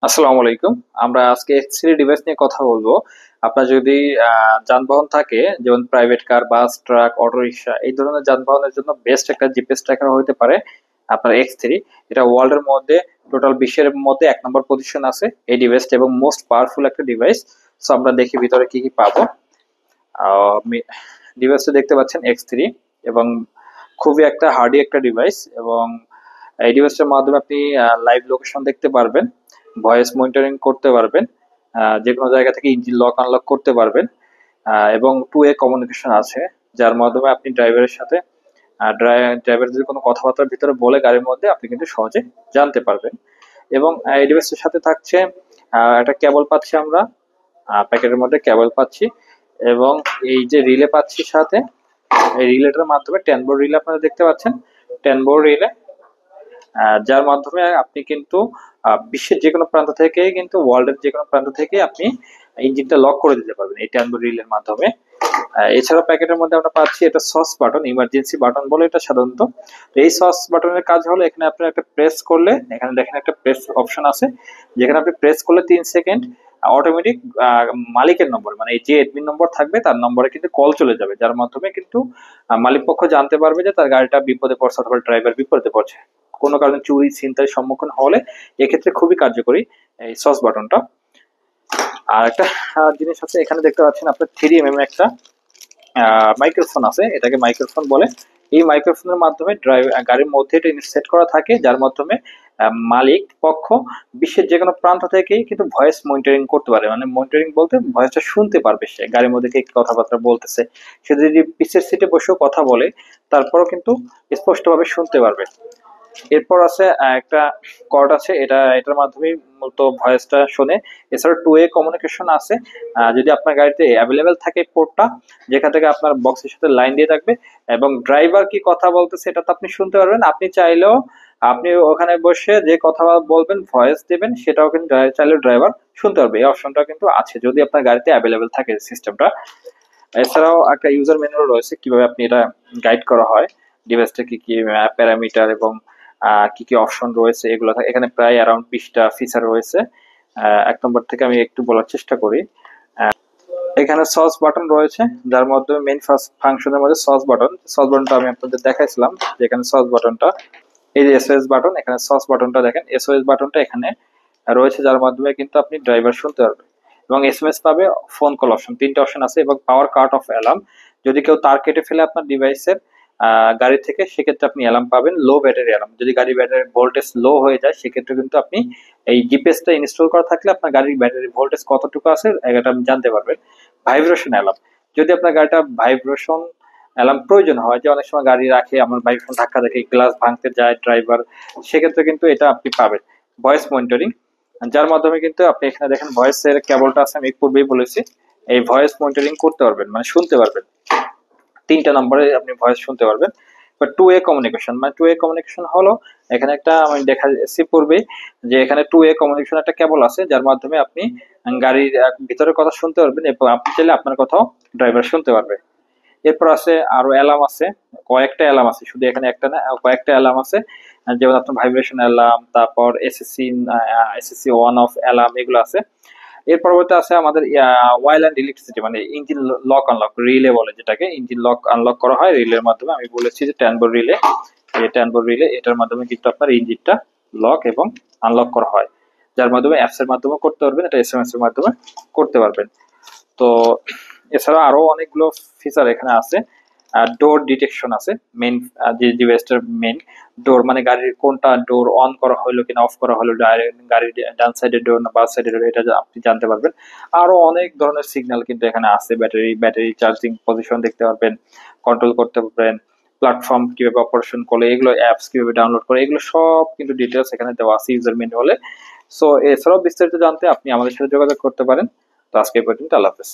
আসসালামু আলাইকুম। আমরা আজকে এক্স3 ডিভাইস নিয়ে কথা বলবো। আপনার যদি যানবাহন থাকে, যেমন প্রাইভেট কার, বাস, ট্রাক, অটো রিক্সা, এই ধরনের যানবাহনের জন্য বেস্ট একটা জিপিএস ট্র্যাকার হতে পারে আপনার এক্স3। এটা ওয়ার্ল্ডের মধ্যে, টোটাল বিশ্বের মধ্যে 1 নম্বর পজিশন আছে এই ডিভাইসটা, এবং মোস্ট পাওয়ারফুল একটা ডিভাইস। সো আমরা দেখি ভিতরে কি কি পাবো। ডিভাইসটা দেখতে পাচ্ছেন এক্স3, এবং খুবই একটা হার্ডি একটা ডিভাইস। এবং এই ডিভাইসটার মাধ্যমে আপনি লাইভ লোকেশন দেখতে পারবেন, ভয়েস মনিটরিং করতে পারবেন, যে কোনো জায়গা থেকে ইঞ্জিন লক আনলক করতে পারবেন, এবং টু এ কমিউনিকেশন আছে, যার মাধ্যমে আপনি ড্রাইভারের সাথে ড্রাইভার যদি কোনো কথাবার্তার ভিতরে বলে গাড়ির মধ্যে, আপনি কিন্তু সহজে জানতে পারবেন। এবং এই ডিভাইসের সাথে থাকছে একটা কেবল পাচ্ছি আমরা, প্যাকেটের মধ্যে কেবল পাচ্ছি, এবং এই যে রিলে পাচ্ছি সাথে, এই রিলেটার মাধ্যমে 10 বোর্ড রিলে আপনারা দেখতে পাচ্ছেন, 10 বোর্ড রিলে, যার মাধ্যমে আপনি কিন্তু বিশ্বের যে কোনো প্রান্ত থেকে, কিন্তু ওয়ার্ল্ডের যে কোনো প্রান্ত থেকে আপনি ইঞ্জিনটা লক করে দিতে পারবেন এই 10 বোর্ড রিলের মাধ্যমে। এছাড়া প্যাকেটের মধ্যে আমরা পাচ্ছি এটা সস বাটন, ইমার্জেন্সি বাটন বলে এটা সাধারণত। তো এই সস বাটনের কাজ হলো, এখানে আপনি একটা প্রেস করলে, এখানে দেখেন একটা প্রেস অপশন আছে, যেখানে আপনি প্রেস করলে 3 সেকেন্ড অটোমেটিক মালিকের নম্বর, মানে এই যে এডমিন নম্বর থাকবে তার নম্বরে কিন্তু কল চলে যাবে, যার মাধ্যমে কিন্তু মালিক পক্ষ জানতে পারবে যে তার গাড়িটা বিপদে পড়ছে অথবা ড্রাইভার বিপদে পড়ছে, কোনো কারণে চুরি ছিনতাইয়ের সম্মুখীন হলে এক্ষেত্রে খুবই কার্যকরী এই সস বাটনটা। আর একটা জিনিস আছে, এখানে দেখতে পাচ্ছেন আপনার 3mm একটা মাইক্রোফোন আছে, এটাকে মাইক্রোফোন বলে। এই মাইক্রোফোনের মাধ্যমে গাড়ির মধ্যে এটা সেট করা থাকে, যার মাধ্যমে মালিক পক্ষ বিশ্বের যে কোনো প্রান্ত থেকেই কিন্তু ভয়েস মনিটরিং করতে পারে, মানে মনিটরিং বলতে ভয়েসটা শুনতে পারবে, সে গাড়ির মধ্যে কে কথাবার্তা বলতেছে, সে যদি পিছের সিটে বসেও কথা বলে তারপরও কিন্তু স্পষ্টভাবে শুনতে পারবে। এরপর আছে একটা কর্ড আছে, এটার মাধ্যমে মূলত ভয়েসটা শোনে। এছাড়া টু এ কমিউনিকেশন আছে, যদি আপনার গাড়িতে অ্যাভেলেবেল থাকে পোর্টটা, যেখান থেকে আপনার বক্সের সাথে লাইন দিয়ে থাকবে, এবং ড্রাইভার কি কথা বলতেছে এটা তো আপনি শুনতে পারবেন। আপনি চাইলেও আপনি ওখানে বসে যে কথা বলবেন, ভয়েস দেবেন, সেটাও কিন্তু চাইলেও ড্রাইভার শুনতে পারবে। এই অপশনটা কিন্তু আছে যদি আপনার গাড়িতে অ্যাভেলেবেল থাকে সিস্টেমটা। এছাড়াও একটা ইউজার ম্যানুয়াল রয়েছে, কিভাবে আপনি এটা গাইড করা হয়, ডিভাইসটা কি কি প্যারামিটার এবং কি কি অপশন রয়েছে এগুলো এখানে প্রায় অ্যারাউন্ড 20টা ফিচার রয়েছে। 1 নম্বর থেকে আমি একটু বলার চেষ্টা করি। এখানে সস বাটন রয়েছে, যার মাধ্যমে মেইন ফার্স্ট ফাংশনের মধ্যে সস বাটনটা আমি আপনাদের দেখাইছিলাম, যেখানে সস বাটনটা, এই যে এসওএস বাটন, এখানে সস বাটনটা দেখেন, এসওএস বাটনটা এখানে রয়েছে, যার মাধ্যমে কিন্তু আপনি ড্রাইভার শুনতে পারবে, এবং এসএমএস পাবে, ফোন কল অপশন, 3টে অপশন আছে, এবং পাওয়ার কাট অফ অ্যালার্ম, যদি কেউ তার কেটে ফেলে আপনার ডিভাইসের গাড়ি থেকে, সেক্ষেত্রে আপনি অ্যালার্ম পাবেন। লো ব্যাটারি অ্যালার্ম, যদি গাড়ির ব্যাটারি ভোল্টেজ লো হয়ে যায়, সেক্ষেত্রে কিন্তু আপনি এই জিপিএসটা ইনস্টল করা থাকলে আপনার গাড়ির ব্যাটারি ভোল্টেজ কতটুকু আছে এটা আপনি জানতে পারবেন। ভাইব্রেশন অ্যালার্ম, যদি আপনার গাড়িটা ভাইব্রেশন অ্যালার্ম প্রয়োজন হয়, যে অনেক সময় গাড়ি রাখে আমার ভাইব্রেশন ধাক্কা দেখে গ্লাস ভাঙতে যায় ড্রাইভার, সেক্ষেত্রে কিন্তু এটা আপনি পাবেন। ভয়েস মনিটরিং, যার মাধ্যমে কিন্তু আপনি এখানে দেখেন ভয়েসের কেবলটা আছে, আমি পূর্বেই বলেছি, এই ভয়েস মনিটরিং করতে পারবেন, মানে শুনতে পারবেন, 3টা নম্বরে আপনি ভয়েস শুনতে পারবেন। বা টু এ কমিউনিকেশন, মানে টু এ কমিউনিকেশন হলো, এখানে একটা আমি দেখাচ্ছি পূর্বে, যে এখানে টু এ কমিউনিকেশন একটা কেবল আছে, যার মাধ্যমে আপনি গাড়ির ভিতরের কথা শুনতে পারবেন, এবং আপনি চাইলে আপনার কথাও ড্রাইভার শুনতে পারবে। এরপর আছে আরো অ্যালার্ম আছে, কয়েকটা অ্যালার্ম আছে, শুধু এখানে একটা না, কয়েকটা অ্যালার্ম আছে, যেমন আপনার ভাইব্রেশন অ্যালার্ম, তারপর এসএসসি ওয়ান অফ অ্যালার্ম, এগুলো আছে। এর পরবর্তী আছে আমাদের ওয়াইল অ্যান্ড ইলেকট্রিসিটি, মানে ইঞ্জিন লক আনলক, রিলে বলে যেটাকে, ইঞ্জিন লক আনলক করা হয় রিলের মাধ্যমে। আমি বলেছি যে 10 বোর্ড রিলে, এই 10 বোর্ড রিলে, এটার মাধ্যমে কিন্তু আপনার ইঞ্জিনটা লক এবং আনলক করা হয়, যার মাধ্যমে অ্যাপস এর মাধ্যমে করতে পারবেন, এটা এসএমএস এর মাধ্যমে করতে পারবেন। তো এছাড়া আরো অনেকগুলো ফিচার এখানে আছে। ডোর ডিটেকশন আছে, মেইন যে ডিভাইসটার মেইন ডোর, মানে গাড়ির কোনটা ডোর অন করা হলো কিনা, অফ করা হলো, গাড়ির ডান সাইডের ডোর না বাস সাইডের ডোর, এটা আপনি জানতে পারবেন। আরো অনেক ধরনের সিগন্যাল কিন্তু এখানে আছে, ব্যাটারি চার্জিং পজিশন দেখতে পারবেন, কন্ট্রোল করতে পারবেন, প্ল্যাটফর্ম কিভাবে অপারেশন করে, এগুলো অ্যাপস কিভাবে ডাউনলোড করে, এগুলো সব কিন্তু ডিটেলস এখানে দেওয়া আছে ইউজার ম্যানুয়ালে। সো এছাড়াও বিস্তারিত জানতে আপনি আমাদের সাথে যোগাযোগ করতে পারেন। তো আজকে এই পর্যন্ত, আল্লাহ হাফেজ।